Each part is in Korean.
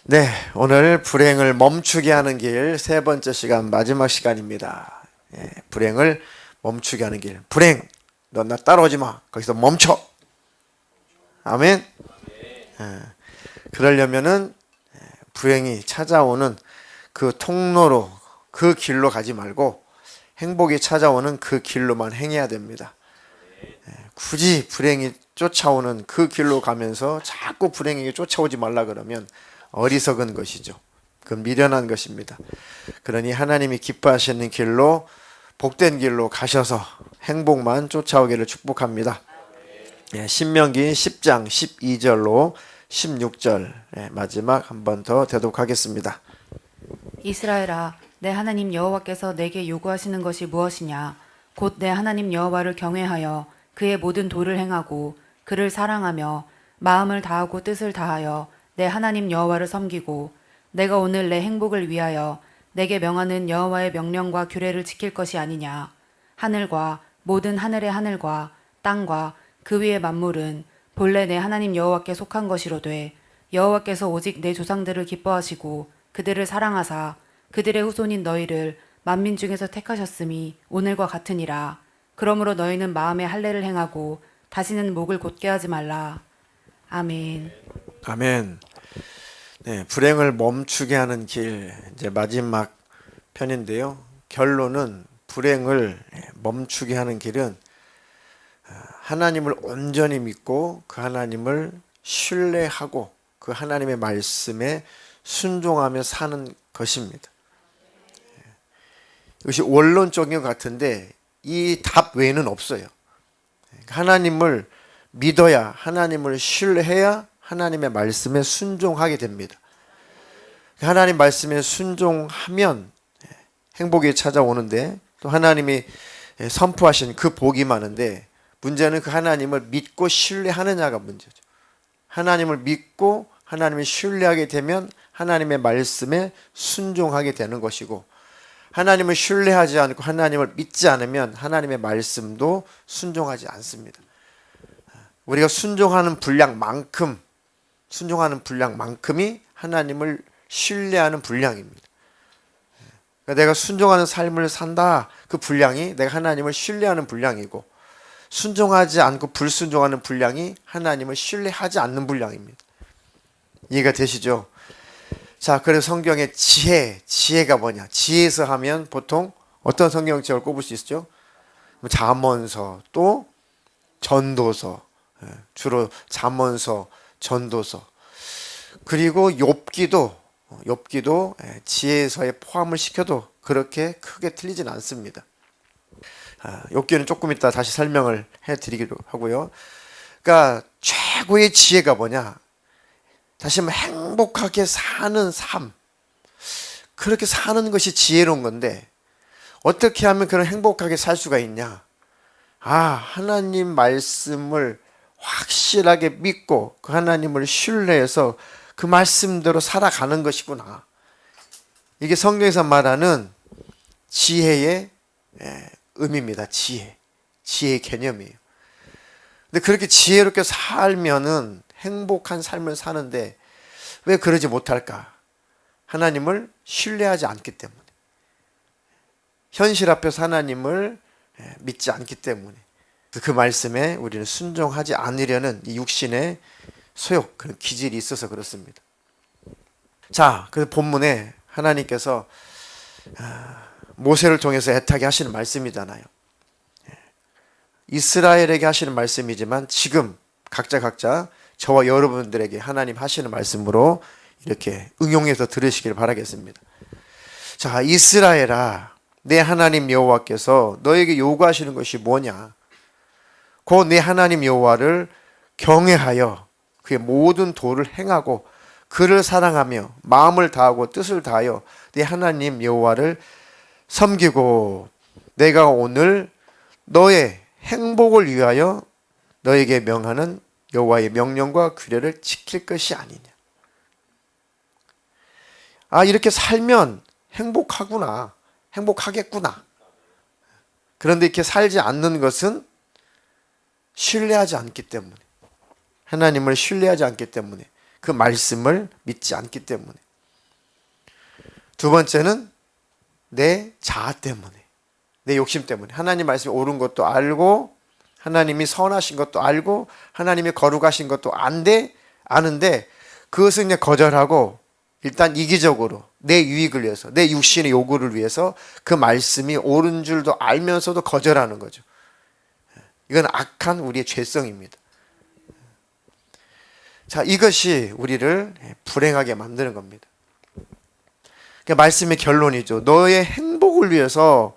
네, 오늘 불행을 멈추게 하는 길 세 번째 시간, 마지막 시간입니다. 불행을 멈추게 하는 길. 불행, 넌 나 따라오지 마. 거기서 멈춰. 아멘. 그러려면은 불행이 찾아오는 그 통로로, 그 길로 가지 말고 행복이 찾아오는 그 길로만 행해야 됩니다. 굳이 불행이 쫓아오는 그 길로 가면서 자꾸 불행에게 쫓아오지 말라 그러면 어리석은 것이죠. 그건 미련한 것입니다. 그러니 하나님이 기뻐하시는 길로, 복된 길로 가셔서 행복만 쫓아오기를 축복합니다. 신명기 10장 12절로 16절 마지막 한 번 더 대독하겠습니다. 이스라엘아, 내 하나님 여호와께서 내게 요구하시는 것이 무엇이냐? 곧 내 하나님 여호와를 경외하여 그의 모든 도를 행하고 그를 사랑하며 마음을 다하고 뜻을 다하여 내 하나님 여호와를 섬기고 내가 오늘 내 행복을 위하여 내게 명하는 여호와의 명령과 규례를 지킬 것이 아니냐. 하늘과 모든 하늘의 하늘과 땅과 그 위의 만물은 본래 내 하나님 여호와께 속한 것이로되 여호와께서 오직 내 조상들을 기뻐하시고 그들을 사랑하사 그들의 후손인 너희를 만민 중에서 택하셨음이 오늘과 같으니라. 그러므로 너희는 마음에 할례를 행하고 다시는 목을 곧게 하지 말라. 아멘. 아멘. 네, 불행을 멈추게 하는 길, 이제 마지막 편인데요. 결론은 불행을 멈추게 하는 길은 하나님을 온전히 믿고 그 하나님을 신뢰하고 그 하나님의 말씀에 순종하며 사는 것입니다. 이것이 원론적인 것 같은데 이 답 외에는 없어요. 하나님을 믿어야, 하나님을 신뢰해야 하나님의 말씀에 순종하게 됩니다. 하나님 말씀에 순종하면 행복이 찾아오는데 또 하나님이 선포하신 그 복이 많은데 문제는 그 하나님을 믿고 신뢰하느냐가 문제죠. 하나님을 믿고 하나님을 신뢰하게 되면 하나님의 말씀에 순종하게 되는 것이고, 하나님을 신뢰하지 않고 하나님을 믿지 않으면 하나님의 말씀도 순종하지 않습니다. 우리가 순종하는 분량만큼이 하나님을 신뢰하는 분량입니다. 그러니까 내가 순종하는 삶을 산다, 그 분량이 내가 하나님을 신뢰하는 분량이고, 순종하지 않고 불순종하는 분량이 하나님을 신뢰하지 않는 분량입니다. 이해가 되시죠? 자, 그래서 성경의 지혜가 뭐냐? 지혜서 하면 보통 어떤 성경책을 꼽을 수 있죠? 잠언서, 또 전도서, 주로 잠언서, 전도서, 그리고 욥기도 지혜서에 포함을 시켜도 그렇게 크게 틀리진 않습니다. 욥기는 조금 이따 다시 설명을 해드리기로 하고요. 그러니까 최고의 지혜가 뭐냐? 다시 한번 행복하게 사는 삶, 그렇게 사는 것이 지혜로운 건데 어떻게 하면 그런 행복하게 살 수가 있냐? 하나님 말씀을 확실하게 믿고 그 하나님을 신뢰해서 그 말씀대로 살아가는 것이구나. 이게 성경에서 말하는 지혜의 의미입니다. 지혜의 개념이에요. 근데 그렇게 지혜롭게 살면은 행복한 삶을 사는데 왜 그러지 못할까? 하나님을 신뢰하지 않기 때문에, 현실 앞에서 하나님을 믿지 않기 때문에, 그 말씀에 우리는 순종하지 않으려는 이 육신의 소욕, 그런 기질이 있어서 그렇습니다. 자, 그래서 본문에 하나님께서 모세를 통해서 애타게 하시는 말씀이잖아요. 이스라엘에게 하시는 말씀이지만 지금 각자 저와 여러분들에게 하나님 하시는 말씀으로 이렇게 응용해서 들으시길 바라겠습니다. 자, 이스라엘아, 내 하나님 여호와께서 너에게 요구하시는 것이 뭐냐? 곧 내 하나님 여호와를 경외하여 그의 모든 도를 행하고 그를 사랑하며 마음을 다하고 뜻을 다하여 내 하나님 여호와를 섬기고 내가 오늘 너의 행복을 위하여 너에게 명하는 여호와의 명령과 규례를 지킬 것이 아니냐. 이렇게 살면 행복하겠구나. 그런데 이렇게 살지 않는 것은 신뢰하지 않기 때문에, 하나님을 신뢰하지 않기 때문에, 그 말씀을 믿지 않기 때문에. 두 번째는 내 자아 때문에, 내 욕심 때문에. 하나님 말씀이 옳은 것도 알고, 하나님이 선하신 것도 알고, 하나님이 거룩하신 것도 아는데 그것을 그냥 거절하고 일단 이기적으로 내 유익을 위해서, 내 육신의 요구를 위해서 그 말씀이 옳은 줄도 알면서도 거절하는 거죠. 이건 악한 우리의 죄성입니다. 자, 이것이 우리를 불행하게 만드는 겁니다. 그러니까 말씀의 결론이죠. 너의 행복을 위해서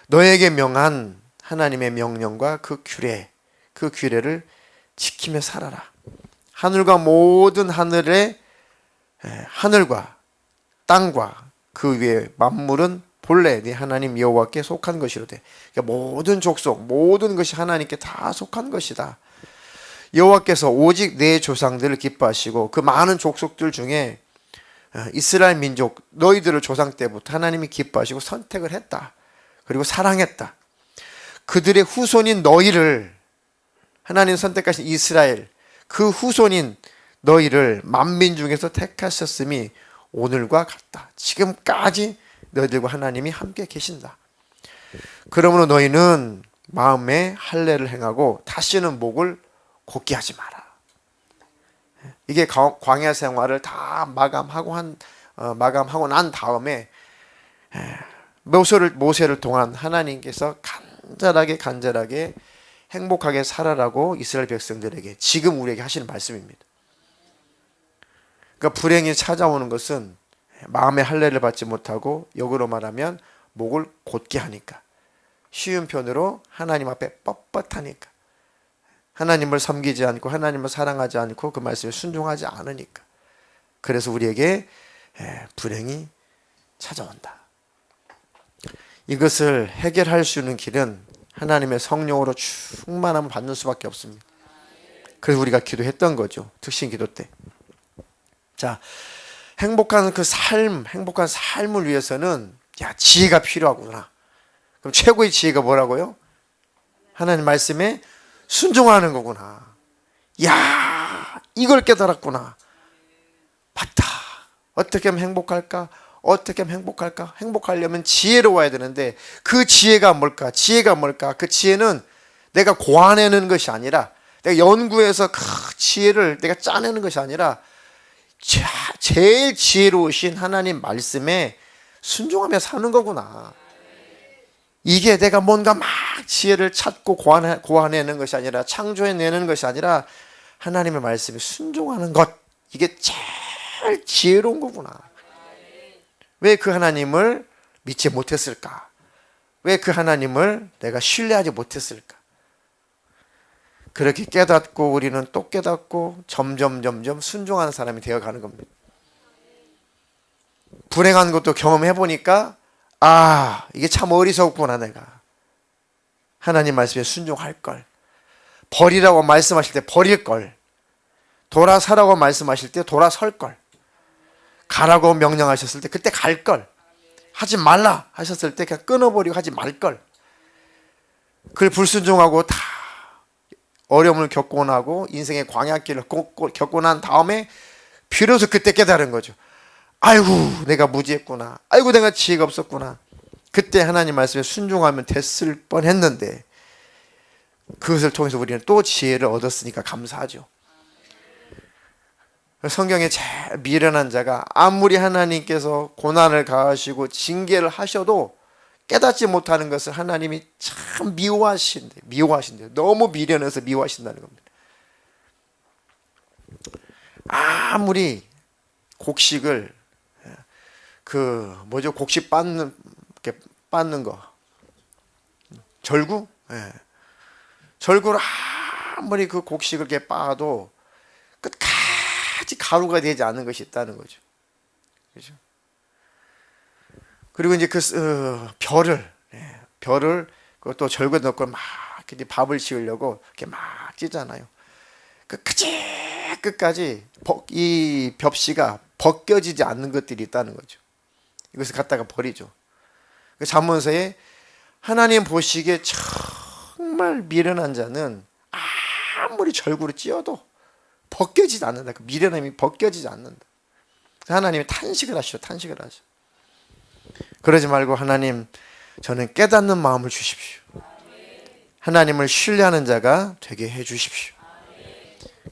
너에게 명한 하나님의 명령과 그 규례를 지키며 살아라. 하늘과 모든 하늘과 땅과 그 위에 만물은 본래 네 하나님 여호와께 속한 것이로되. 그러니까 모든 족속, 모든 것이 하나님께 다 속한 것이다. 여호와께서 오직 내 조상들을 기뻐하시고 그 많은 족속들 중에 이스라엘 민족 너희들을 조상 때부터 하나님이 기뻐하시고 선택을 했다. 그리고 사랑했다. 그들의 후손인 너희를, 하나님 선택하신 이스라엘, 그 후손인 너희를 만민 중에서 택하셨음이 오늘과 같다. 지금까지 너희들과 하나님이 함께 계신다. 그러므로 너희는 마음에 할례를 행하고 다시는 목을 곧게 하지 마라. 이게 광야 생활을 다 마감하고 난 다음에 모세를 통한 하나님께서 간절하게 행복하게 살아라고 이스라엘 백성들에게 지금 우리에게 하시는 말씀입니다. 그러니까 불행이 찾아오는 것은 마음의 할례를 받지 못하고 역으로 말하면 목을 곧게 하니까, 쉬운 표현으로 하나님 앞에 뻣뻣하니까, 하나님을 섬기지 않고 하나님을 사랑하지 않고 그 말씀에 순종하지 않으니까, 그래서 우리에게 불행이 찾아온다. 이것을 해결할 수 있는 길은 하나님의 성령으로 충만함을 받는 수밖에 없습니다. 그래서 우리가 기도했던 거죠. 특신 기도 때. 자, 행복한 삶을 위해서는 지혜가 필요하구나. 그럼 최고의 지혜가 뭐라고요? 하나님 말씀에 순종하는 거구나. 이걸 깨달았구나. 맞다. 어떻게 하면 행복할까? 행복하려면 지혜로워야 되는데 그 지혜가 뭘까? 그 지혜는 내가 고안해내는 것이 아니라, 내가 연구해서 그 지혜를 내가 짜내는 것이 아니라 제일 지혜로우신 하나님 말씀에 순종하며 사는 거구나. 이게 내가 뭔가 막 지혜를 찾고 고안해내는 것이 아니라, 창조해내는 것이 아니라 하나님의 말씀에 순종하는 것, 이게 제일 지혜로운 거구나. 왜 그 하나님을 믿지 못했을까? 왜 그 하나님을 내가 신뢰하지 못했을까? 그렇게 깨닫고 우리는 또 깨닫고 점점 순종하는 사람이 되어가는 겁니다. 불행한 것도 경험해 보니까 이게 참 어리석구나. 내가 하나님 말씀에 순종할 걸, 버리라고 말씀하실 때 버릴 걸, 돌아서라고 말씀하실 때 돌아설 걸, 가라고 명령하셨을 때 그때 갈 걸, 하지 말라 하셨을 때 그냥 끊어버리고 하지 말 걸, 그걸 불순종하고 다 어려움을 겪고 나고 인생의 광야길을 겪고 난 다음에 비로소 그때 깨달은 거죠. 아이고 내가 무지했구나. 아이고 내가 지혜가 없었구나. 그때 하나님 말씀에 순종하면 됐을 뻔했는데, 그것을 통해서 우리는 또 지혜를 얻었으니까 감사하죠. 성경에 제일 미련한 자가 아무리 하나님께서 고난을 가하시고 징계를 하셔도 깨닫지 못하는 것을 하나님이 참 미워하신대요. 너무 미련해서 미워하신다는 겁니다. 아무리 곡식을 곡식 빻는 거, 절구? 절구를 아무리 그 곡식을 이렇게 빻아도 끝까지 가루가 되지 않는 것이 있다는 거죠. 그렇죠? 그리고 이제 별을 그것도 절구에 넣고 막 밥을 지으려고 이렇게 막 찌잖아요. 끝까지 이 벽시가 벗겨지지 않는 것들이 있다는 거죠. 이것을 갖다가 버리죠. 잠언서에 하나님 보시기에 정말 미련한 자는 아무리 절구로 찧어도 벗겨지지 않는다. 그 미련함이 벗겨지지 않는다. 하나님이 탄식을 하시오. 탄식을 하시오. 그러지 말고 하나님, 저는 깨닫는 마음을 주십시오. 하나님을 신뢰하는 자가 되게 해 주십시오.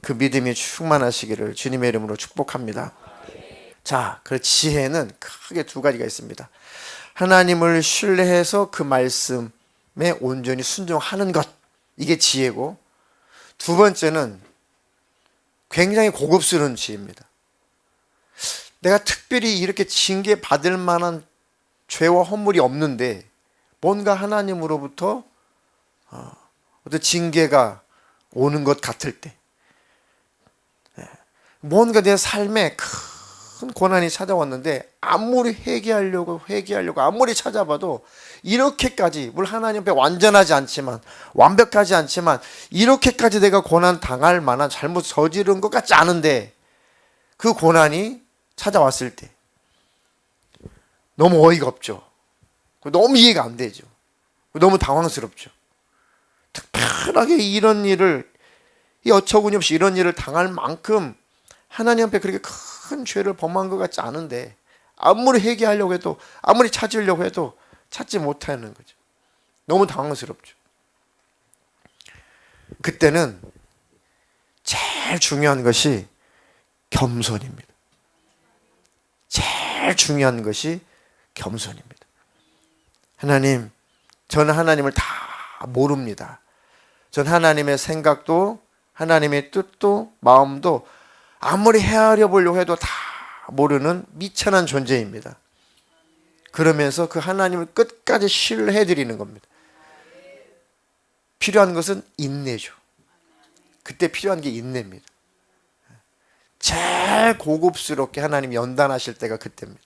그 믿음이 충만하시기를 주님의 이름으로 축복합니다. 자, 그 지혜는 크게 두 가지가 있습니다. 하나님을 신뢰해서 그 말씀에 온전히 순종하는 것, 이게 지혜고, 두 번째는 굉장히 고급스러운 지혜입니다. 내가 특별히 이렇게 징계받을 만한 죄와 허물이 없는데 뭔가 하나님으로부터 어떤 징계가 오는 것 같을 때, 뭔가 내 삶에 큰 고난이 찾아왔는데 아무리 회개하려고 아무리 찾아봐도 이렇게까지, 물론 하나님 앞에 완전하지 않지만, 완벽하지 않지만 이렇게까지 내가 고난 당할 만한 잘못 저지른 것 같지 않은데 그 고난이 찾아왔을 때 너무 어이가 없죠. 너무 이해가 안 되죠. 너무 당황스럽죠. 특별하게 이런 일을, 이 어처구니없이 이런 일을 당할 만큼 하나님 앞에 그렇게 큰 죄를 범한 것 같지 않은데 아무리 회개하려고 해도, 아무리 찾으려고 해도 찾지 못하는 거죠. 너무 당황스럽죠. 그때는 제일 중요한 것이 겸손입니다. 제일 중요한 것이 겸손입니다. 하나님, 저는 하나님을 다 모릅니다. 전 하나님의 생각도, 하나님의 뜻도, 마음도 아무리 헤아려 보려고 해도 다 모르는 미천한 존재입니다. 그러면서 그 하나님을 끝까지 신뢰해 드리는 겁니다. 필요한 것은 인내죠. 그때 필요한 게 인내입니다. 제일 고급스럽게 하나님이 연단하실 때가 그때입니다.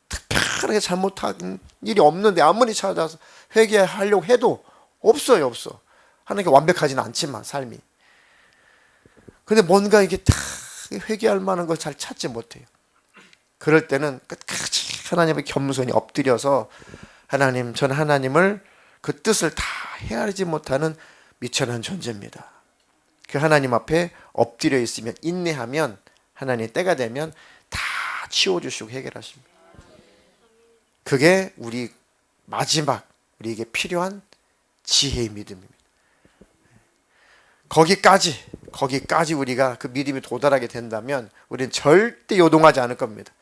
특별하게 잘못한 일이 없는데 아무리 찾아서 회개하려고 해도 없어요. 하나님께 완벽하지는 않지만 삶이. 근데 뭔가 이게 다 회개할 만한 걸 잘 찾지 못해요. 그럴 때는 끝까지 하나님의 겸손히 엎드려서, 하나님, 저는 하나님을 그 뜻을 다 헤아리지 못하는 미천한 존재입니다. 그 하나님 앞에 엎드려 있으면, 인내하면 하나님 때가 되면 다 치워주시고 해결하십니다. 그게 우리 마지막, 우리에게 필요한 지혜의 믿음입니다. 거기까지 우리가 그 믿음이 도달하게 된다면 우리는 절대 요동하지 않을 겁니다.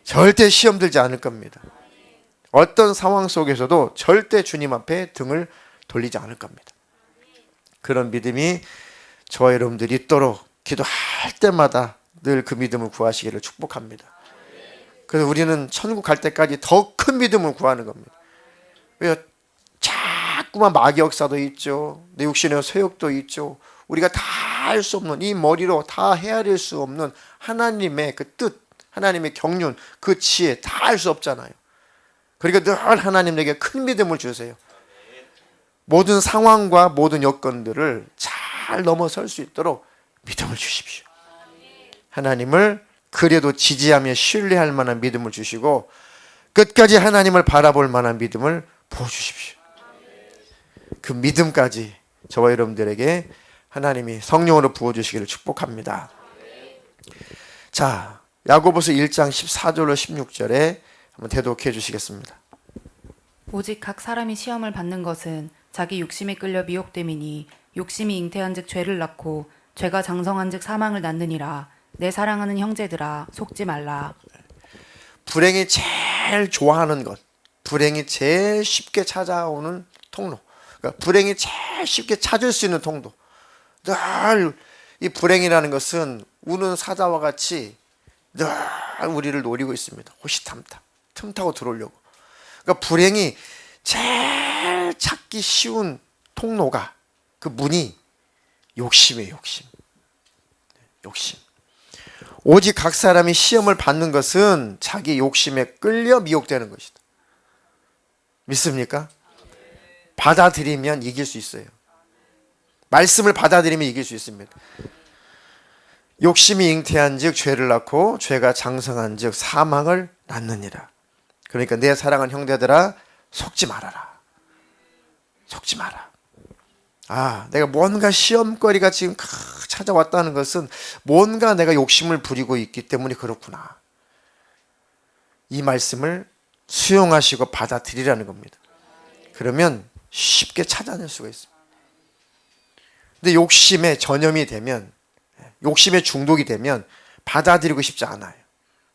절대 시험 들지 않을 겁니다. 어떤 상황 속에서도 절대 주님 앞에 등을 돌리지 않을 겁니다. 그런 믿음이 저와 여러분들이 있도록 기도할 때마다 늘 그 믿음을 구하시기를 축복합니다. 그래서 우리는 천국 갈 때까지 더 큰 믿음을 구하는 겁니다. 왜? 자꾸만 마귀 역사도 있죠. 내 육신의 쇠욕도 있죠. 우리가 다 할 수 없는, 이 머리로 다 헤아릴 수 없는 하나님의 그 뜻, 하나님의 경륜, 그 지혜 다 알 수 없잖아요. 그러니까 늘 하나님 내게 큰 믿음을 주세요. 모든 상황과 모든 여건들을 잘 넘어설 수 있도록 믿음을 주십시오. 하나님을 그래도 지지하며 신뢰할 만한 믿음을 주시고 끝까지 하나님을 바라볼 만한 믿음을 부어주십시오. 그 믿음까지 저와 여러분들에게 하나님이 성령으로 부어주시기를 축복합니다. 자, 야고보서 1장 14절로 16절에 한번 대독해 주시겠습니다. 오직 각 사람이 시험을 받는 것은 자기 욕심에 끌려 미혹됨이니 욕심이 잉태한 즉 죄를 낳고 죄가 장성한 즉 사망을 낳느니라. 내 사랑하는 형제들아, 속지 말라. 불행이 제일 좋아하는 것, 불행이 제일 쉽게 찾아오는 통로, 그러니까 불행이 제일 쉽게 찾을 수 있는 통로. 늘 이 불행이라는 것은 우는 사자와 같이 늘 우리를 노리고 있습니다. 호시탐탐, 틈타고 들어오려고. 그러니까 불행이 제일 찾기 쉬운 통로가, 그 문이 욕심이에요. 욕심. 오직 각 사람이 시험을 받는 것은 자기 욕심에 끌려 미혹되는 것이다. 믿습니까? 받아들이면 이길 수 있어요. 말씀을 받아들이면 이길 수 있습니다. 욕심이 잉태한 즉 죄를 낳고 죄가 장성한 즉 사망을 낳느니라. 그러니까 내 사랑하는 형제들아, 속지 말아라. 속지 마라. 아, 내가 뭔가 시험거리가 지금 찾아왔다는 것은 뭔가 내가 욕심을 부리고 있기 때문에 그렇구나. 이 말씀을 수용하시고 받아들이라는 겁니다. 그러면 쉽게 찾아낼 수가 있습니다. 근데 욕심에 전염이 되면, 욕심에 중독이 되면 받아들이고 싶지 않아요.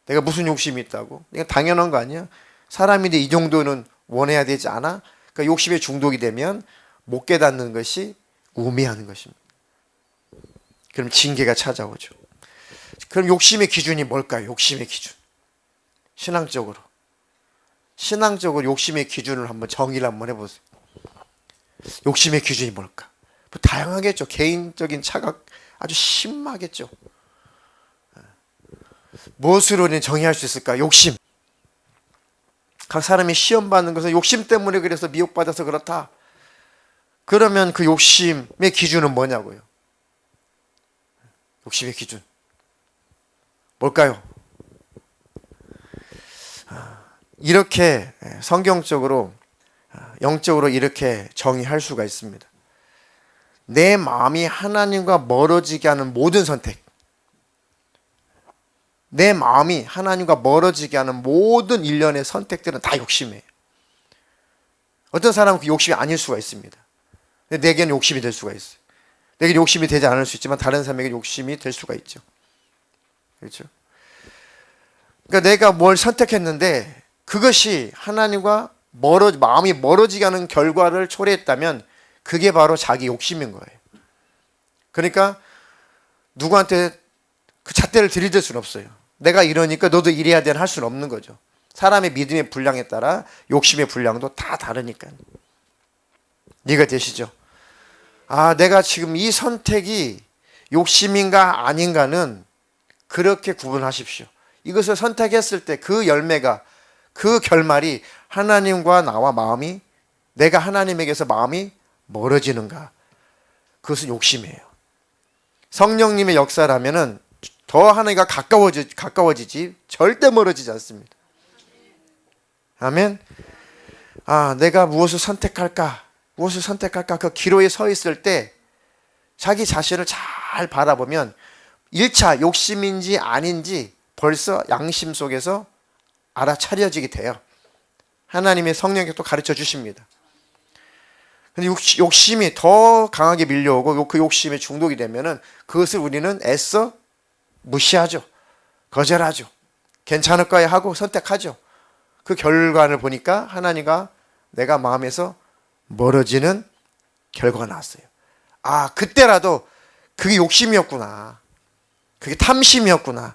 내가 무슨 욕심이 있다고? 이거 당연한 거 아니야? 사람인데 이 정도는 원해야 되지 않아? 그러니까 욕심에 중독이 되면 못 깨닫는 것이 우매하는 것입니다. 그럼 징계가 찾아오죠. 그럼 욕심의 기준이 뭘까요? 욕심의 기준. 신앙적으로 욕심의 기준을 한번 정의를 한번 해보세요. 욕심의 기준이 뭘까? 뭐 다양하겠죠. 개인적인 차각 아주 심하겠죠. 무엇으로 정의할 수 있을까? 욕심. 각 사람이 시험 받는 것은 욕심 때문에 그래서 미혹받아서 그렇다. 그러면 그 욕심의 기준은 뭐냐고요? 욕심의 기준 뭘까요? 이렇게 성경적으로 영적으로 이렇게 정의할 수가 있습니다. 내 마음이 하나님과 멀어지게 하는 모든 선택, 내 마음이 하나님과 멀어지게 하는 모든 일련의 선택들은 다 욕심이에요. 어떤 사람은 그 욕심이 아닐 수가 있습니다. 근데 내게는 욕심이 될 수가 있어요. 내게는 욕심이 되지 않을 수 있지만 다른 사람에게 욕심이 될 수가 있죠. 그렇죠? 그러니까 내가 뭘 선택했는데 그것이 하나님과 마음이 멀어지게 하는 결과를 초래했다면 그게 바로 자기 욕심인 거예요. 그러니까 누구한테 그 잣대를 들이댈 수는 없어요. 내가 이러니까 너도 이래야 되나 할 수는 없는 거죠. 사람의 믿음의 분량에 따라 욕심의 분량도 다 다르니까요. 이해가 되시죠? 아, 내가 지금 이 선택이 욕심인가 아닌가는 그렇게 구분하십시오. 이것을 선택했을 때 그 열매가, 그 결말이 하나님과 나와 마음이, 내가 하나님에게서 마음이 멀어지는가, 그것은 욕심이에요. 성령님의 역사라면은 더 하나님과 가까워지지 절대 멀어지지 않습니다. 아멘. 아, 내가 무엇을 선택할까 그 기로에 서 있을 때 자기 자신을 잘 바라보면 1차 욕심인지 아닌지 벌써 양심 속에서 알아차려지게 돼요. 하나님의 성령이 또 가르쳐 주십니다. 근데 욕심이 더 강하게 밀려오고 그 욕심에 중독이 되면은 그것을 우리는 애써 무시하죠. 거절하죠. 괜찮을 거야 하고 선택하죠. 그 결과를 보니까 하나님과 내가 마음에서 멀어지는 결과가 나왔어요. 아, 그때라도 그게 욕심이었구나. 그게 탐심이었구나.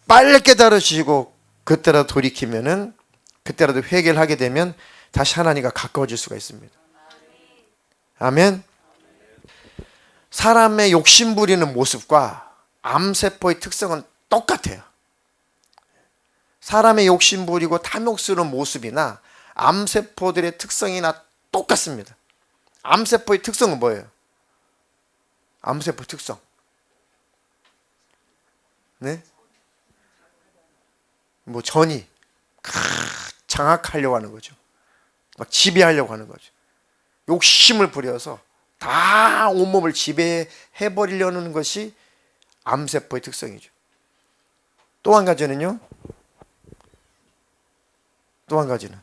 빨리 깨달으시고 그때라도 돌이키면은, 그때라도 회개를 하게 되면 다시 하나님과 가까워질 수가 있습니다. 아멘. 사람의 욕심 부리는 모습과 암세포의 특성은 똑같아요. 사람의 욕심 부리고 탐욕스러운 모습이나 암세포들의 특성이나 똑같습니다. 암세포의 특성은 뭐예요? 암세포 특성. 네? 뭐 전이 장악하려고 하는 거죠. 막 지배하려고 하는 거죠. 욕심을 부려서 다 온몸을 지배해버리려는 것이 암세포의 특성이죠. 또 한 가지는요? 또 한 가지는?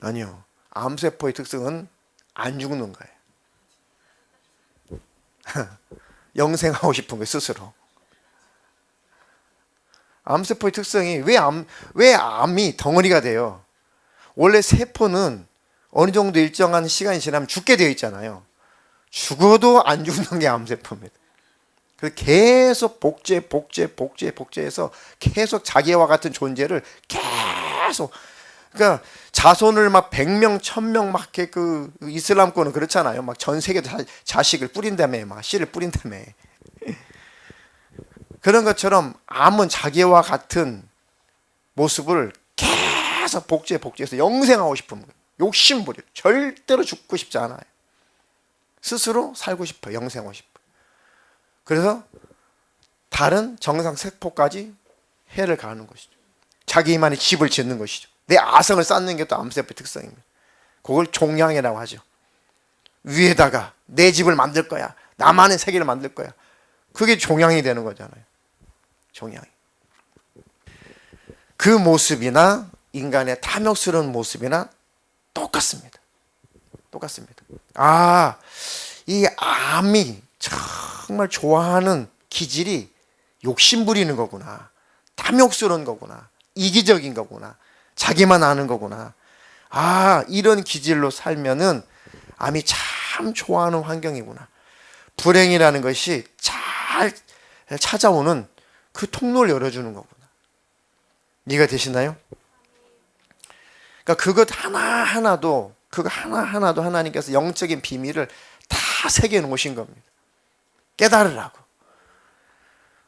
아니요. 암세포의 특성은 안 죽는 거예요. 영생하고 싶은 거예요, 스스로. 암세포의 특성이 왜 암이 덩어리가 돼요? 원래 세포는 어느 정도 일정한 시간이 지나면 죽게 되어 있잖아요. 죽어도 안 죽는 게 암세포입니다. 그래서 계속 복제해서 계속 자기와 같은 존재를 계속, 그러니까 자손을 막 100명, 1000명 막 이렇게 그 이슬람권은 그렇잖아요. 막 전 세계 자식을 뿌린다며, 막 씨를 뿌린다며. 그런 것처럼 암은 자기와 같은 모습을 계속 복제해서 영생하고 싶은 거예요. 욕심부려. 절대로 죽고 싶지 않아요. 스스로 살고 싶어요. 영생하고 싶어요. 그래서 다른 정상 세포까지 해를 가하는 것이죠. 자기만의 집을 짓는 것이죠. 내 아성을 쌓는 게 또 암세포의 특성입니다. 그걸 종양이라고 하죠. 위에다가 내 집을 만들 거야. 나만의 세계를 만들 거야. 그게 종양이 되는 거잖아요. 종양이. 그 모습이나 인간의 탐욕스러운 모습이나 똑같습니다. 똑같습니다. 아, 이 암이 정말 좋아하는 기질이 욕심 부리는 거구나. 탐욕스러운 거구나. 이기적인 거구나. 자기만 아는 거구나. 아, 이런 기질로 살면은 암이 참 좋아하는 환경이구나. 불행이라는 것이 잘 찾아오는 그 통로를 열어주는 거구나. 이해가 되시나요? 그러니까 그것 하나하나도 하나님께서 영적인 비밀을 다 새겨 놓으신 겁니다. 깨달으라고.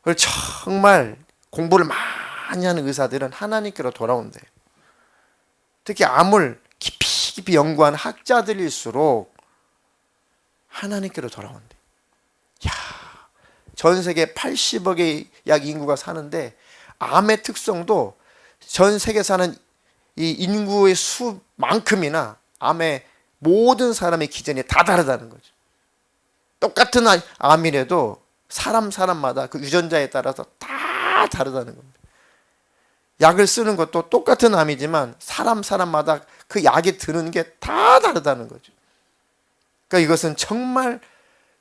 그래서 정말 공부를 많이 하는 의사들은 하나님께로 돌아온대요. 특히 암을 깊이 연구한 학자들일수록 하나님께로 돌아온대. 야, 전 세계 80억의 약 인구가 사는데 암의 특성도 전 세계 사는 이 인구의 수만큼이나 암의 모든 사람의 기전이 다 다르다는 거죠. 똑같은 암이라도 사람마다 그 유전자에 따라서 다 다르다는 겁니다. 약을 쓰는 것도 똑같은 암이지만 사람마다 그 약이 드는 게 다 다르다는 거죠. 그러니까 이것은 정말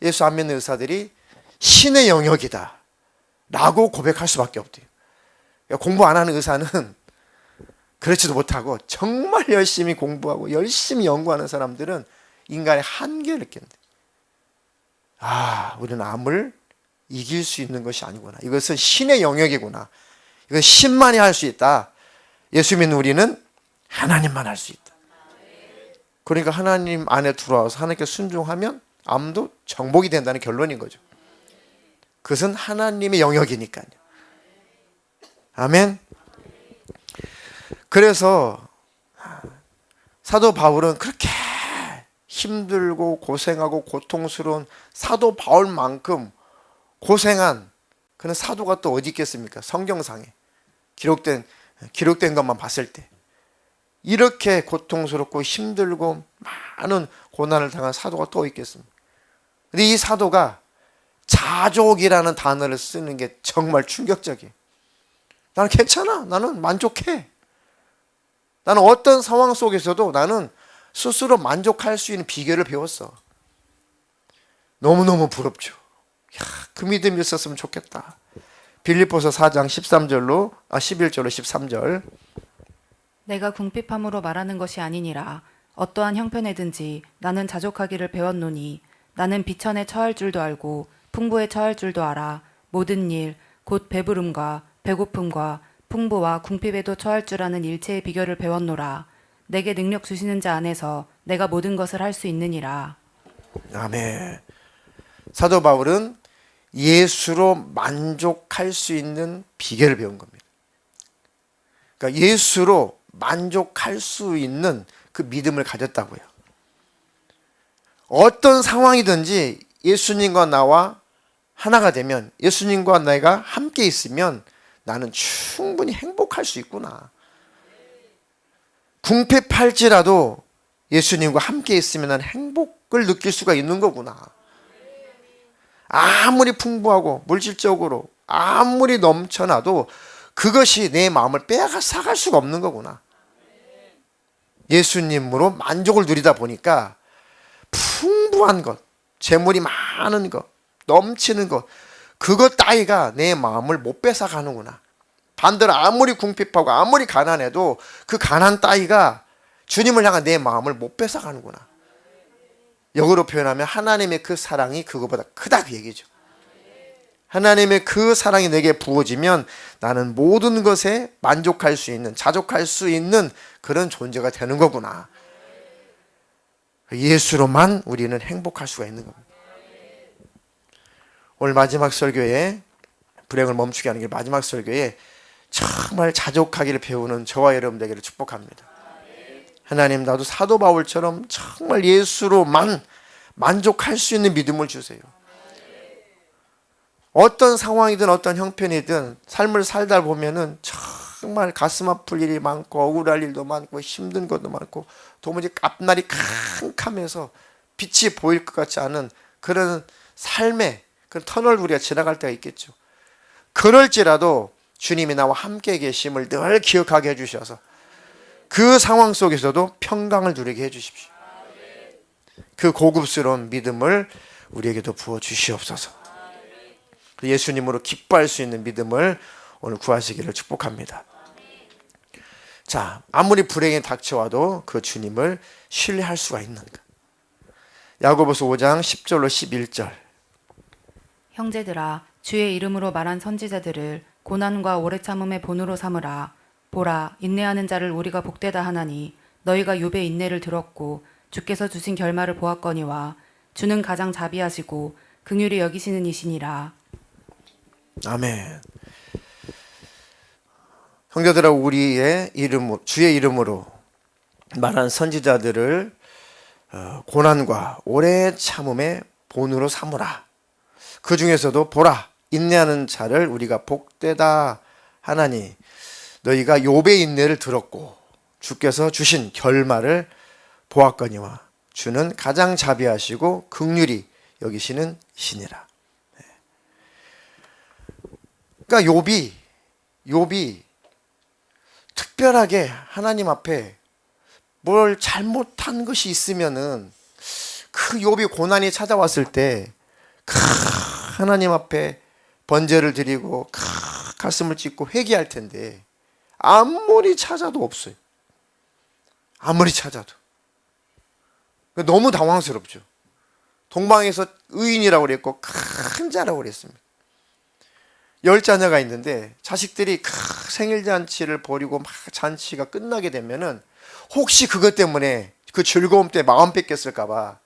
예수 안 믿는 의사들이 신의 영역이다 라고 고백할 수밖에 없대요. 그러니까 공부 안 하는 의사는 그렇지도 못하고 정말 열심히 공부하고 열심히 연구하는 사람들은 인간의 한계를 느낀대. 아, 우리는 암을 이길 수 있는 것이 아니구나. 이것은 신의 영역이구나. 이건 신만이 할 수 있다. 예수 믿는 우리는 하나님만 할 수 있다. 그러니까 하나님 안에 들어와서 하나님께 순종하면 암도 정복이 된다는 결론인 거죠. 그것은 하나님의 영역이니까요. 아멘. 그래서 사도 바울은 그렇게 힘들고 고생하고 고통스러운 사도 바울만큼 고생한 그런 사도가 또 어디 있겠습니까? 성경상에 기록된 것만 봤을 때 이렇게 고통스럽고 힘들고 많은 고난을 당한 사도가 또 있겠습니까? 근데 이 사도가 자족이라는 단어를 쓰는 게 정말 충격적이에요. 나는 괜찮아. 나는 만족해. 나는 어떤 상황 속에서도 나는 스스로 만족할 수 있는 비결을 배웠어. 너무너무 부럽죠. 야, 그 믿음이 있었으면 좋겠다. 빌립보서 4장 11절로 13절. 내가 궁핍함으로 말하는 것이 아니니라. 어떠한 형편에든지 나는 자족하기를 배웠노니 나는 비천에 처할 줄도 알고 풍부에 처할 줄도 알아. 모든 일 곧 배부름과 배고픔과 풍부와 궁핍에도 처할 줄 아는 일체의 비결을 배웠노라. 내게 능력 주시는 자 안에서 내가 모든 것을 할 수 있느니라. 아멘. 사도 바울은 예수로 만족할 수 있는 비결을 배운 겁니다. 그러니까 예수로 만족할 수 있는 그 믿음을 가졌다고요. 어떤 상황이든지 예수님과 나와 하나가 되면, 예수님과 내가 함께 있으면 나는 충분히 행복할 수 있구나. 궁핍할지라도 예수님과 함께 있으면 난 행복을 느낄 수가 있는 거구나. 아무리 풍부하고 물질적으로 아무리 넘쳐나도 그것이 내 마음을 빼앗아갈 수가 없는 거구나. 예수님으로 만족을 누리다 보니까 풍부한 것, 재물이 많은 것, 넘치는 것, 그것 따위가 내 마음을 못 뺏어가는구나. 반대로 아무리 궁핍하고 아무리 가난해도 그 가난 따위가 주님을 향한 내 마음을 못 뺏어가는구나. 역으로 표현하면 하나님의 그 사랑이 그거보다 크다 그 얘기죠. 하나님의 그 사랑이 내게 부어지면 나는 모든 것에 만족할 수 있는, 자족할 수 있는 그런 존재가 되는 거구나. 예수로만 우리는 행복할 수가 있는 겁니다. 오늘 마지막 설교에, 불행을 멈추게 하는 게 마지막 설교에 정말 자족하기를 배우는 저와 여러분 되기를 축복합니다. 하나님, 나도 사도 바울처럼 정말 예수로만 만족할 수 있는 믿음을 주세요. 어떤 상황이든 어떤 형편이든 삶을 살다 보면은 정말 가슴 아플 일이 많고 억울할 일도 많고 힘든 것도 많고 도무지 앞날이 캄캄해서 빛이 보일 것 같지 않은 그런 삶의 그런 터널 우리가 지나갈 때가 있겠죠. 그럴지라도 주님이 나와 함께 계심을 늘 기억하게 해주셔서 그 상황 속에서도 평강을 누리게 해주십시오. 그 고급스러운 믿음을 우리에게도 부어 주시옵소서. 예수님으로 기뻐할 수 있는 믿음을 오늘 구하시기를 축복합니다. 자, 아무리 불행이 닥쳐와도 그 주님을 신뢰할 수가 있는가? 야고보서 5장 10절로 11절. 형제들아, 주의 이름으로 말한 선지자들을 고난과 오래 참음의 본으로 삼으라. 보라, 인내하는 자를 우리가 복되다 하나니 너희가 욥의 인내를 들었고 주께서 주신 결말을 보았거니와 주는 가장 자비하시고 긍휼히 여기시는 이시니라. 아멘. 형제들아, 우리의 이름, 주의 이름으로 말한 선지자들을 고난과 오래 참음의 본으로 삼으라. 그 중에서도 보라, 인내하는 자를 우리가 복되다 하나니 너희가 욥의 인내를 들었고 주께서 주신 결말을 보았거니와 주는 가장 자비하시고 긍휼히 여기시는 신이라. 그러니까 욥이 특별하게 하나님 앞에 뭘 잘못한 것이 있으면은 그 욥이 고난이 찾아왔을 때 하나님 앞에 번제를 드리고 가슴을 찢고 회개할 텐데 아무리 찾아도 없어요. 아무리 찾아도. 너무 당황스럽죠. 동방에서 의인이라고 그랬고 큰 자라고 그랬습니다. 10자녀가 있는데 자식들이 생일잔치를 벌이고 막 잔치가 끝나게 되면은 혹시 그것 때문에 그 즐거움 때문에 마음 뺏겼을까봐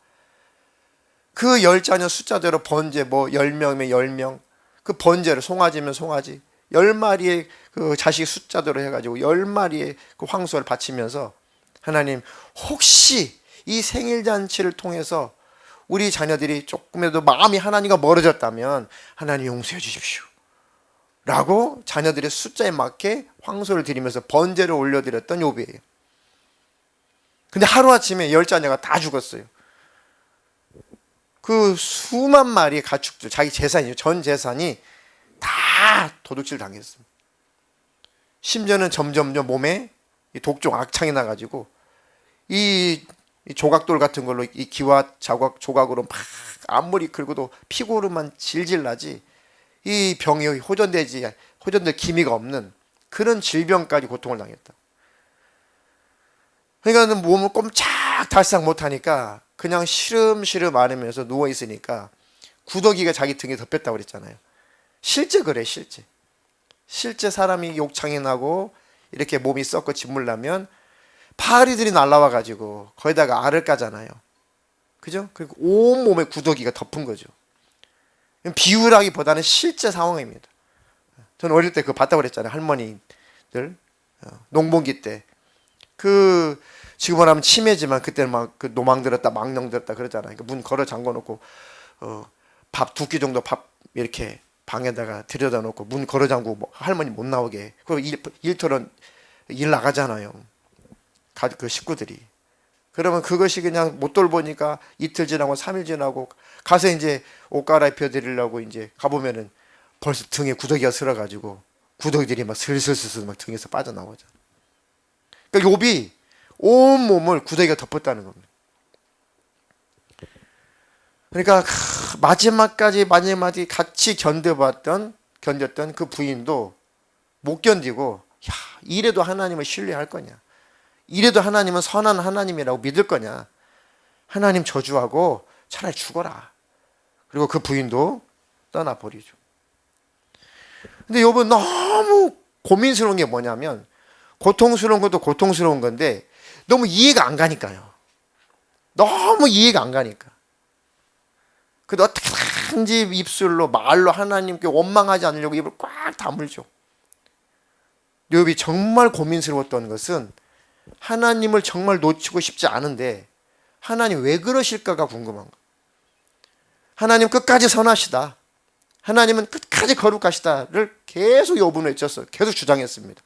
그 10자녀 숫자대로 번제 10명이면 10명 그 번제를 송아지면 송아지 10마리의 그 자식 숫자대로 해가지고 10마리의 그 황소를 바치면서 하나님 혹시 이 생일잔치를 통해서 우리 자녀들이 조금이라도 마음이 하나님과 멀어졌다면 하나님 용서해 주십시오 라고 자녀들의 숫자에 맞게 황소를 드리면서 번제를 올려드렸던 욥이에요. 근데 하루아침에 10자녀가 다 죽었어요. 그 수만 마리의 가축들, 자기 재산이죠. 전 재산이 다 도둑질 당했습니다. 심지어는 점점점 몸에 독종 악창이 나가지고 이 조각돌 같은 걸로 이 기와 조각으로 막 앞머리 긁어도 피고로만 질질 나지 이 병이 호전될 기미가 없는 그런 질병까지 고통을 당했다. 그러니까 몸을 꼼짝달싹 못하니까 그냥 시름시름 앓으면서 누워있으니까 구더기가 자기 등에 덮였다고 그랬잖아요. 실제 그래, 실제 사람이 욕창이 나고 이렇게 몸이 썩고 짓물 나면 파리들이 날라와가지고 거기다가 알을 까잖아요. 그죠? 그리고 온몸에 구더기가 덮은 거죠. 비유라기보다는 실제 상황입니다. 저는 어릴 때 그거 봤다고 그랬잖아요. 할머니들 농번기 때 그 지금은 하면 치매지만 그때는 막 그 노망 들었다 망령 들었다 그러잖아요. 문 걸어 잠궈 놓고 밥 2끼 정도 밥 이렇게 방에다가 들여다 놓고 문 걸어 잠그고 할머니 못 나오게. 그리고 일터는 일 나가잖아요. 그 식구들이. 그러면 그것이 그냥 못 돌보니까 이틀 지나고 3일 지나고 가서 이제 옷 갈아입혀 드리려고 이제 가보면은 벌써 등에 구더기가 슬어가지고 구더기들이 막 슬슬슬슬 막 등에서 빠져나오죠. 그러니까 욥이 온 몸을 구더기가 덮었다는 겁니다. 그러니까 마지막까지 같이 견뎠던 그 부인도 못 견디고 야, 이래도 하나님을 신뢰할 거냐? 이래도 하나님은 선한 하나님이라고 믿을 거냐? 하나님 저주하고 차라리 죽어라. 그리고 그 부인도 떠나버리죠. 근데 욥은 너무 고민스러운 게 뭐냐면 고통스러운 것도 고통스러운 건데 너무 이해가 안 가니까요. 너무 이해가 안 가니까. 그래도 어떻게든지 입술로 말로 하나님께 원망하지 않으려고 입을 꽉 다물죠. 욥이 정말 고민스러웠던 것은 하나님을 정말 놓치고 싶지 않은데 하나님 왜 그러실까가 궁금한 거예요. 하나님 끝까지 선하시다. 하나님은 끝까지 거룩하시다를 계속 욥은 외쳤어요. 계속 주장했습니다.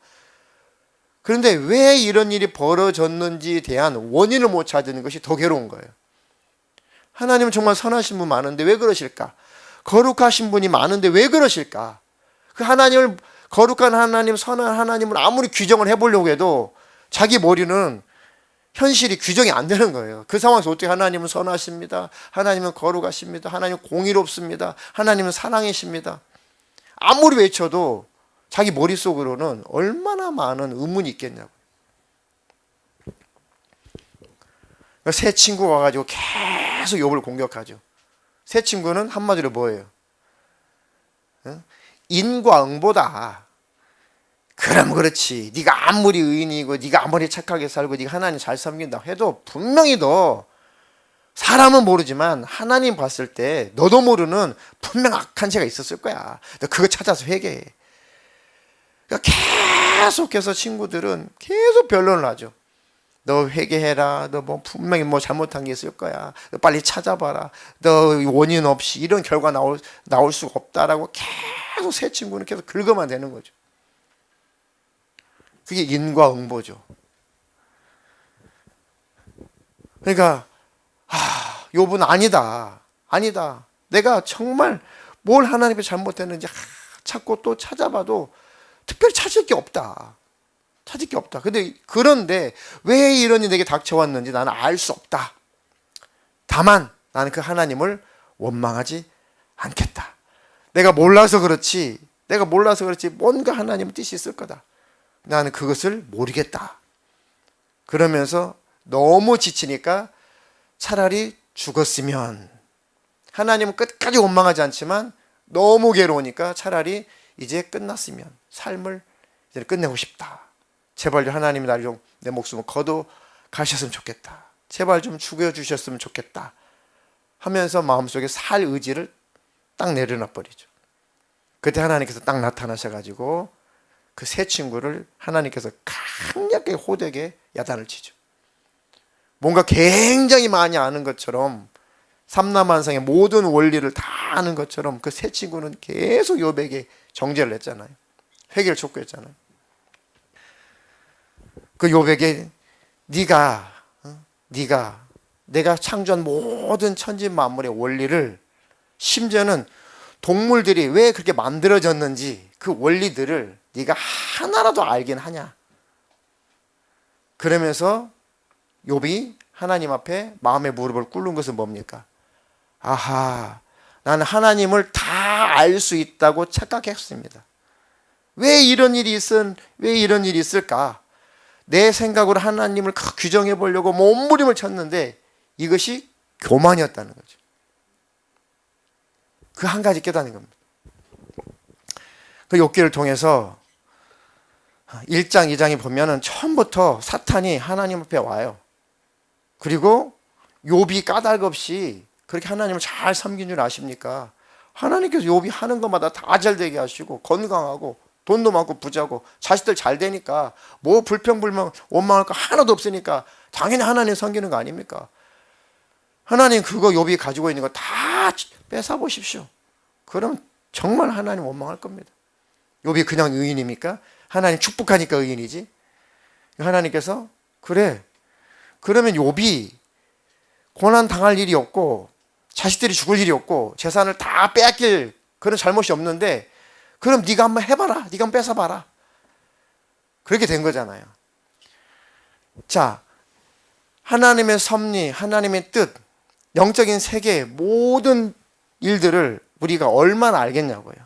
그런데 왜 이런 일이 벌어졌는지에 대한 원인을 못 찾는 것이 더 괴로운 거예요. 하나님은 정말 선하신 분 많은데 왜 그러실까? 거룩하신 분이 많은데 왜 그러실까? 그 하나님을, 거룩한 하나님, 선한 하나님을 아무리 규정을 해보려고 해도 자기 머리는 현실이 규정이 안 되는 거예요. 그 상황에서 어떻게 하나님은 선하십니다. 하나님은 거룩하십니다. 하나님은 공의롭습니다. 하나님은 사랑이십니다. 아무리 외쳐도 자기 머릿속으로는 얼마나 많은 의문이 있겠냐고. 새 친구가 와가지고 계속 욥을 공격하죠. 새 친구는 한마디로 뭐예요? 인과 응보다. 그럼 그렇지. 네가 아무리 의인이고 네가 아무리 착하게 살고 네가 하나님 잘 섬긴다 해도 분명히 너, 사람은 모르지만 하나님 봤을 때 너도 모르는 분명 악한 죄가 있었을 거야. 너 그거 찾아서 회개해. 그러니까 계속해서 친구들은 계속 변론을 하죠. 너 회개해라. 너 뭐 분명히 뭐 잘못한 게 있을 거야. 너 빨리 찾아봐라. 너 원인 없이 이런 결과 나올 수가 없다라고 계속 새 친구는 계속 긁어만 대는 거죠. 그게 인과응보죠. 그러니까 욥은 아니다. 내가 정말 뭘 하나님께 잘못했는지 찾고 또 찾아봐도 특별히 찾을 게 없다. 그런데 왜 이런 일이 내게 닥쳐왔는지 나는 알 수 없다. 다만 나는 그 하나님을 원망하지 않겠다. 내가 몰라서 그렇지 뭔가 하나님의 뜻이 있을 거다. 나는 그것을 모르겠다. 그러면서 너무 지치니까 차라리 죽었으면, 하나님은 끝까지 원망하지 않지만 너무 괴로우니까 차라리 이제 끝났으면, 삶을 이제 끝내고 싶다. 제발 하나님이 나를 좀, 내 목숨을 거둬 가셨으면 좋겠다. 제발 좀 죽여주셨으면 좋겠다 하면서 마음속에 살 의지를 딱 내려놔 버리죠. 그때 하나님께서 딱 나타나셔가지고 그 새 친구를 하나님께서 강력하게 호되게 야단을 치죠. 뭔가 굉장히 많이 아는 것처럼, 삼라만상의 모든 원리를 다 아는 것처럼 그 새 친구는 계속 욥에게 정죄를 했잖아요. 회개를 촉구했잖아요. 그 욥에게 네가 내가 창조한 모든 천지 만물의 원리를, 심지어는 동물들이 왜 그렇게 만들어졌는지 그 원리들을 네가 하나라도 알긴 하냐. 그러면서 욥이 하나님 앞에 마음의 무릎을 꿇는 것은 뭡니까? 아하, 나는 하나님을 다 알 수 있다고 착각했습니다. 왜 이런 일이 있을까? 내 생각으로 하나님을 규정해 보려고 몸부림을 쳤는데 이것이 교만이었다는 거죠. 그 한 가지 깨닫는 겁니다. 그 욥기를 통해서 1장, 2장에 보면은 처음부터 사탄이 하나님 앞에 와요. 그리고 욥이 까닭 없이 그렇게 하나님을 잘 섬긴 줄 아십니까? 하나님께서 욥이 하는 것마다 다 잘 되게 하시고, 건강하고 돈도 많고 부자고 자식들 잘 되니까 뭐 불평불만 원망할 거 하나도 없으니까 당연히 하나님 섬기는 거 아닙니까? 하나님 그거 욥이 가지고 있는 거 다 뺏어 보십시오. 그럼 정말 하나님 원망할 겁니다. 욥이 그냥 의인입니까? 하나님 축복하니까 의인이지. 하나님께서 그래, 그러면 욥이 고난 당할 일이 없고 자식들이 죽을 일이 없고 재산을 다 뺏길 그런 잘못이 없는데, 그럼 네가 한번 해봐라. 네가 한번 뺏어봐라. 그렇게 된 거잖아요. 자, 하나님의 섭리, 하나님의 뜻, 영적인 세계의 모든 일들을 우리가 얼마나 알겠냐고요.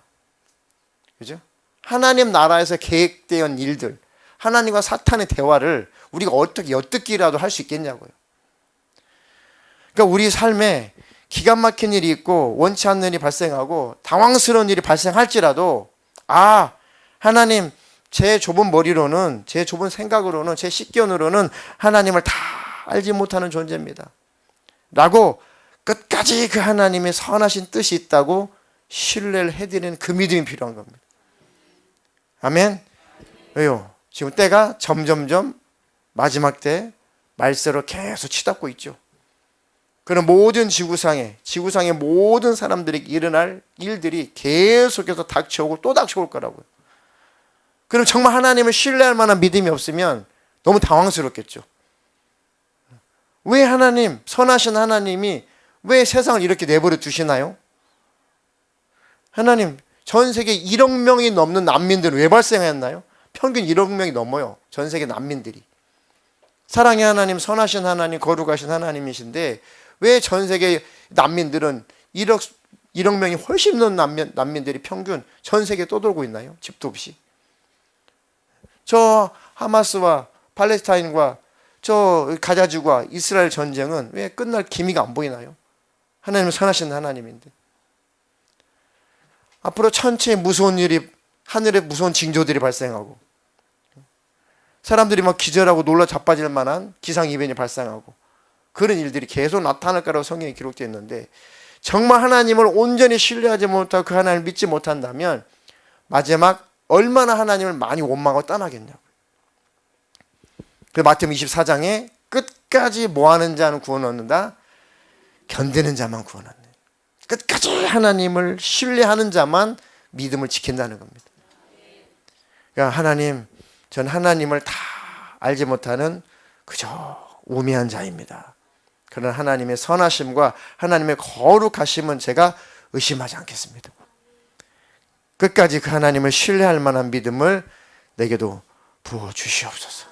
그죠? 하나님 나라에서 계획된 일들, 하나님과 사탄의 대화를 우리가 어떻게 엿듣기라도 할 수 있겠냐고요. 그러니까 우리 삶에 기가 막힌 일이 있고 원치 않는 일이 발생하고 당황스러운 일이 발생할지라도, 하나님 제 좁은 머리로는, 제 좁은 생각으로는, 제 식견으로는 하나님을 다 알지 못하는 존재입니다 라고 끝까지 그 하나님의 선하신 뜻이 있다고 신뢰를 해드리는 그 믿음이 필요한 겁니다. 아멘. 왜요? 지금 때가 점점점 마지막 때 말세로 계속 치닫고 있죠. 그런 모든 지구상의 모든 사람들에게 일어날 일들이 계속해서 닥쳐오고 또 닥쳐올 거라고요. 그럼 정말 하나님을 신뢰할 만한 믿음이 없으면 너무 당황스럽겠죠. 왜 하나님, 선하신 하나님이 왜 세상을 이렇게 내버려 두시나요? 하나님, 전 세계 1억 명이 넘는 난민들은 왜 발생했나요? 평균 1억 명이 넘어요. 전 세계 난민들이. 사랑의 하나님, 선하신 하나님, 거룩하신 하나님이신데 왜 전 세계 난민들은 1억 명이 훨씬 넘는 난민들이 평균 전 세계에 떠돌고 있나요? 집도 없이. 저 하마스와 팔레스타인과 저 가자지구와 이스라엘 전쟁은 왜 끝날 기미가 안 보이나요? 하나님은 선하신 하나님인데. 앞으로 천체에 무서운 일이, 하늘에 무서운 징조들이 발생하고 사람들이 막 기절하고 놀라 자빠질 만한 기상 이변이 발생하고 그런 일들이 계속 나타날 거라고 성경에 기록되어 있는데, 정말 하나님을 온전히 신뢰하지 못하고 그 하나님을 믿지 못한다면 마지막 얼마나 하나님을 많이 원망하고 떠나겠냐고요. 그 마태복음 24장에 끝까지 뭐하는 자는 구원 얻는다, 견디는 자만 구원 얻는다. 끝까지 하나님을 신뢰하는 자만 믿음을 지킨다는 겁니다. 그러니까 하나님, 전 하나님을 다 알지 못하는 그저 우매한 자입니다. 그러나 하나님의 선하심과 하나님의 거룩하심은 제가 의심하지 않겠습니다. 끝까지 그 하나님을 신뢰할 만한 믿음을 내게도 부어주시옵소서.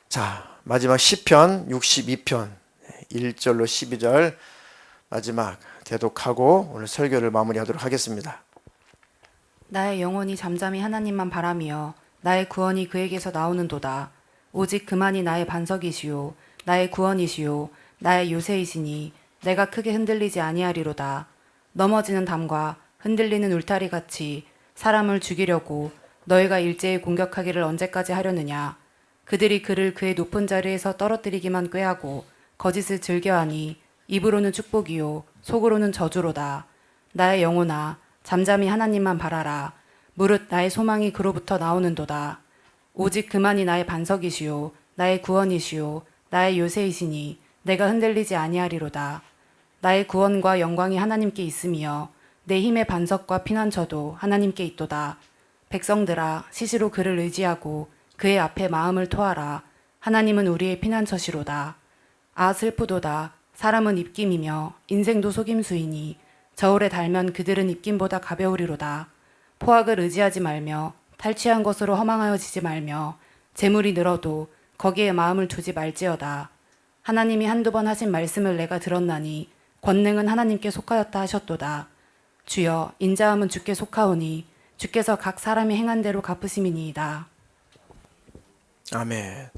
자, 마지막 시편 62편 1절로 12절 마지막 대독하고 오늘 설교를 마무리하도록 하겠습니다. 나의 영혼이 잠잠히 하나님만 바라며 나의 구원이 그에게서 나오는도다. 오직 그만이 나의 반석이시요 나의 구원이시요 나의 요새이시니 내가 크게 흔들리지 아니하리로다. 넘어지는 담과 흔들리는 울타리 같이 사람을 죽이려고 너희가 일제히 공격하기를 언제까지 하려느냐. 그들이 그를 그의 높은 자리에서 떨어뜨리기만 꾀하고 거짓을 즐겨하니 입으로는 축복이요 속으로는 저주로다. 나의 영혼아 잠잠히 하나님만 바라라. 무릇 나의 소망이 그로부터 나오는도다. 오직 그만이 나의 반석이시요 나의 구원이시요 나의 요새이시니 내가 흔들리지 아니하리로다. 나의 구원과 영광이 하나님께 있으며 내 힘의 반석과 피난처도 하나님께 있도다. 백성들아 시시로 그를 의지하고 그의 앞에 마음을 토하라. 하나님은 우리의 피난처시로다. 아 슬프도다. 사람은 입김이며 인생도 속임수이니 저울에 달면 그들은 입김보다 가벼우리로다. 포악을 의지하지 말며 탈취한 것으로 허망하여지지 말며 재물이 늘어도 거기에 마음을 두지 말지어다. 하나님이 한두 번 하신 말씀을 내가 들었나니 권능은 하나님께 속하였다 하셨도다. 주여 인자함은 주께 속하오니 주께서 각 사람이 행한 대로 갚으심이니이다. 아멘.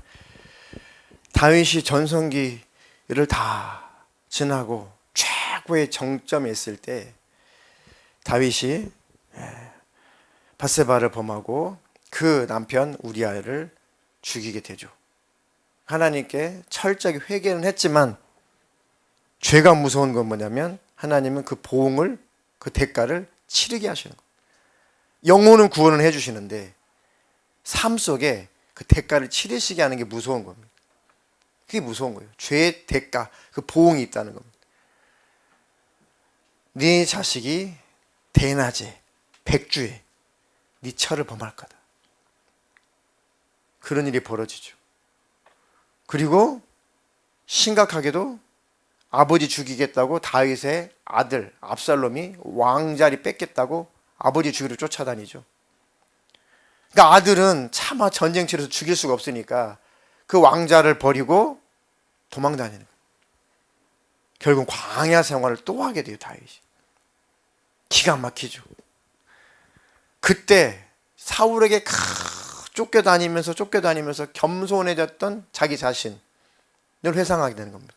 다윗이 전성기를 다 지나고 최고의 정점에 있을 때 다윗이 밧세바를 범하고 그 남편 우리아를 죽이게 되죠. 하나님께 철저하게 회개는 했지만 죄가 무서운 건 뭐냐면 하나님은 그 보응을, 그 대가를 치르게 하시는 거예요. 영혼은 구원을 해주시는데 삶 속에 그 대가를 치르시게 하는 게 무서운 겁니다. 그게 무서운 거예요. 죄의 대가, 그 보응이 있다는 겁니다. 네 자식이 대낮에 백주에 네 철을 범할 거다. 그런 일이 벌어지죠. 그리고 심각하게도 아버지 죽이겠다고 다윗의 아들 압살롬이 왕자리 뺏겠다고 아버지 죽이러 쫓아다니죠. 그러니까 아들은 차마 전쟁터에서 죽일 수가 없으니까 그 왕자를 버리고 도망다니는 거예요. 결국 광야 생활을 또 하게 돼요, 다윗이. 기가 막히죠. 그때 사울에게 쫓겨다니면서 겸손해졌던 자기 자신을 회상하게 되는 겁니다.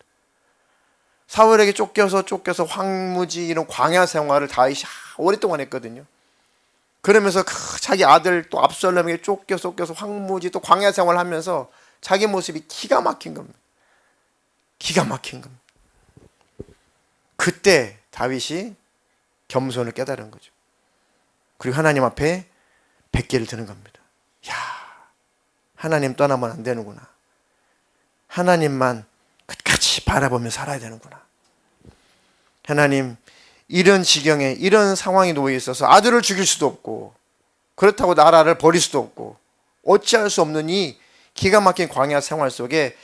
사울에게 쫓겨서 황무지 이런 광야 생활을 다윗이 오랫동안 했거든요. 그러면서 자기 아들 또 압살롬에게 쫓겨서 황무지 또 광야 생활을 하면서 자기 모습이 기가 막힌 겁니다. 기가 막힌 겁니다. 그때 다윗이 겸손을 깨달은 거죠. 그리고 하나님 앞에 뱉기를 드는 겁니다. 야, 하나님 떠나면 안 되는구나. 하나님만 끝까지 바라보며 살아야 되는구나. 하나님, 이런 지경에 이런 상황이 놓여 있어서 아들을 죽일 수도 없고 그렇다고 나라를 버릴 수도 없고 어찌할 수 없는 이 기가 막힌 광야 생활 속에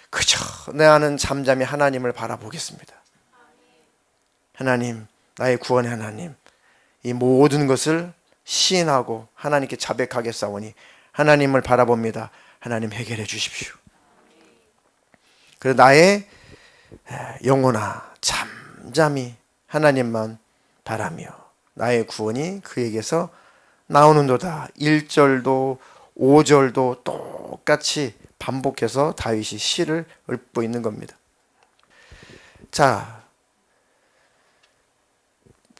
그저 나는 잠잠히 하나님을 바라보겠습니다. 하나님, 나의 구원의 하나님, 이 모든 것을 시인하고 하나님께 자백하겠사오니 하나님을 바라봅니다. 하나님 해결해 주십시오. 그래서 나의 영혼아 잠잠히 하나님만 바라며 나의 구원이 그에게서 나오는도다. 1절도 5절도 똑같이 반복해서 다윗이 시를 읊고 있는 겁니다. 자,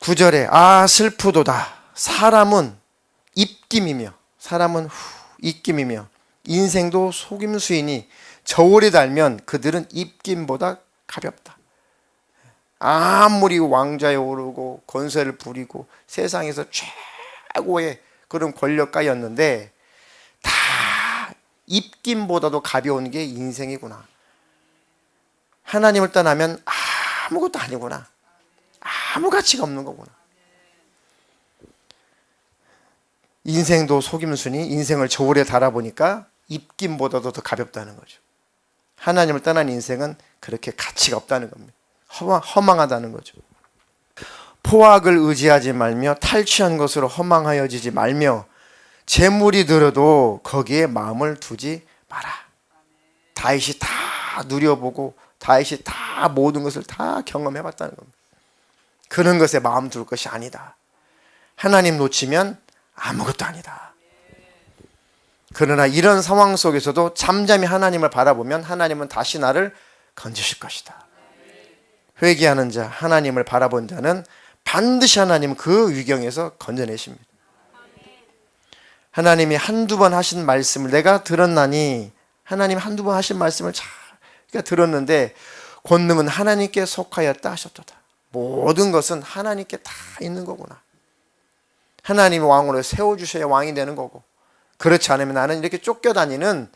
9절에 슬프도다. 사람은 입김이며 사람은 입김이며 인생도 속임수이니 저울에 달면 그들은 입김보다 가볍다. 아무리 왕좌에 오르고 권세를 부리고 세상에서 최고의 그런 권력가였는데 다 입김보다도 가벼운 게 인생이구나. 하나님을 떠나면 아무것도 아니구나. 아무 가치가 없는 거구나. 인생도 속임수니 인생을 저울에 달아보니까 입김보다도 더 가볍다는 거죠. 하나님을 떠난 인생은 그렇게 가치가 없다는 겁니다. 허망하다는 거죠. 포악을 의지하지 말며 탈취한 것으로 허망하여지지 말며 재물이 들어도 거기에 마음을 두지 마라. 다윗이 다 누려보고 다윗이 다 모든 것을 다 경험해봤다는 겁니다. 그런 것에 마음 둘 것이 아니다. 하나님 놓치면 아무것도 아니다. 그러나 이런 상황 속에서도 잠잠히 하나님을 바라보면 하나님은 다시 나를 건지실 것이다. 회개하는 자, 하나님을 바라본 자는 반드시 하나님 그 위경에서 건져내십니다. 하나님이 한두 번 하신 말씀을 내가 들었나니 하나님 한두 번 하신 말씀을 잘 들었는데 권능은 하나님께 속하였다 하셨도다. 모든 것은 하나님께 다 있는 거구나. 하나님이 왕으로 세워주셔야 왕이 되는 거고 그렇지 않으면 나는 이렇게 쫓겨다니는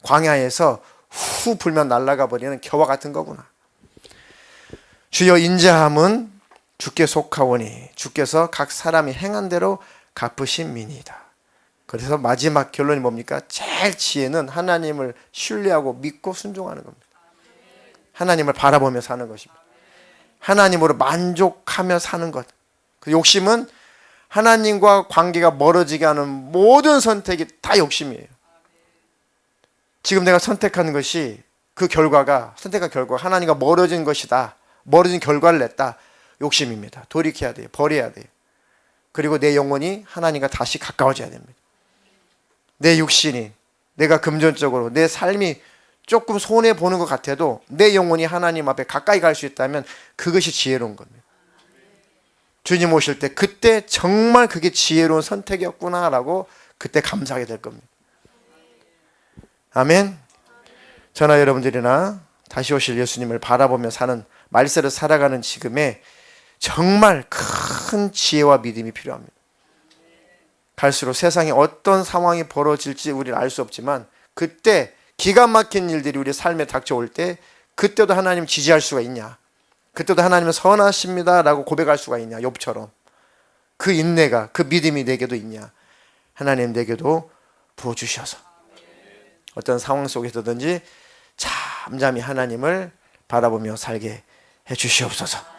광야에서 후 불면 날아가 버리는 겨와 같은 거구나. 주여 인자함은 주께 속하오니 주께서 각 사람이 행한 대로 갚으신 민이다. 그래서 마지막 결론이 뭡니까? 제일 지혜는 하나님을 신뢰하고 믿고 순종하는 겁니다. 하나님을 바라보며 사는 것입니다. 하나님으로 만족하며 사는 것. 그 욕심은 하나님과 관계가 멀어지게 하는 모든 선택이 다 욕심이에요. 지금 내가 선택하는 것이 그 결과가 선택한 결과가 하나님과 멀어진 것이다. 멀어진 결과를 냈다. 욕심입니다. 돌이켜야 돼요. 버려야 돼요. 그리고 내 영혼이 하나님과 다시 가까워져야 됩니다. 내 육신이 내가 금전적으로 내 삶이 조금 손해보는 것 같아도 내 영혼이 하나님 앞에 가까이 갈 수 있다면 그것이 지혜로운 겁니다. 주님 오실 때 그때 정말 그게 지혜로운 선택이었구나라고 그때 감사하게 될 겁니다. 아멘. 저나 여러분들이나 다시 오실 예수님을 바라보며 사는 말세를 살아가는 지금에 정말 큰 지혜와 믿음이 필요합니다. 갈수록 세상에 어떤 상황이 벌어질지 우리는 알 수 없지만 그때 기가 막힌 일들이 우리 삶에 닥쳐올 때 그때도 하나님 지지할 수가 있냐, 그때도 하나님은 선하십니다 라고 고백할 수가 있냐, 욥처럼 그 인내가 그 믿음이 내게도 있냐, 하나님 내게도 부어주셔서 어떤 상황 속에서든지 잠잠히 하나님을 바라보며 살게 해주시옵소서.